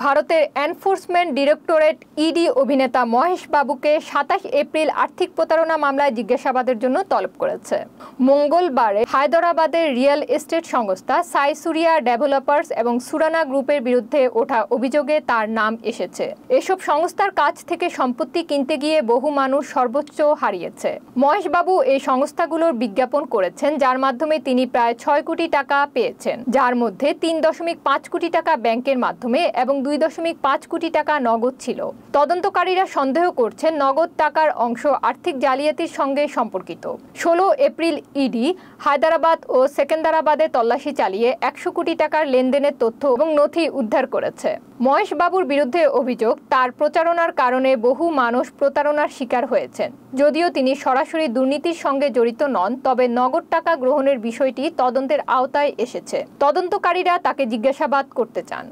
ভারতের enforcement directorate ED অভিনেতা মহেশ বাবুকে ২৭ এপ্রিল আর্থিক প্রতারণা মামলায় জিজ্ঞাসাবাদের জন্য তলব করেছে। মঙ্গলবার হায়দরাবাদের রিয়েল এস্টেট সংস্থা সাইসুরিয়া ডেভেলপার্স এবং সুরানা গ্রুপের বিরুদ্ধে ওঠা অভিযোগে তার নাম এসেছে। এসব সংস্থার কাছ থেকে সম্পত্তি কিনতে গিয়ে বহু মানুষ সর্বোচ্চ হারিয়েছে। মহেশ বাবু এই সংস্থাগুলোর বিজ্ঞাপন করেছেন, যার মাধ্যমে তিনি প্রায় ৬ কোটি টাকা পেয়েছেন, যার মধ্যে ৩.৫ কোটি টাকা ব্যাংকের মাধ্যমে এবং ২.৫ কোটি টাকা নগদ ছিল। তদন্তকারীরা সন্দেহ করছেন নগদ টাকার অংশ আর্থিক জালিয়াতির সঙ্গে সম্পর্কিত। ১৬ এপ্রিল ইডি হায়দরাবাদ ও সেকেন্দারাবাদে তল্লাশি চালিয়ে ১০০ কোটি টাকার লেনদেনের তথ্য এবং নথি উদ্ধার করেছে। মহেশ বাবুর বিরুদ্ধে অভিযোগ, তার প্রচারণার কারণে বহু মানুষ প্রতারণার শিকার হয়েছেন। যদিও তিনি সরাসরি দুর্নীতির সঙ্গে জড়িত নন, তবে নগদ টাকা গ্রহণের বিষয়টি তদন্তের আওতায় এসেছে। তদন্তকারীরা তাকে জিজ্ঞাসাবাদ করতে চান।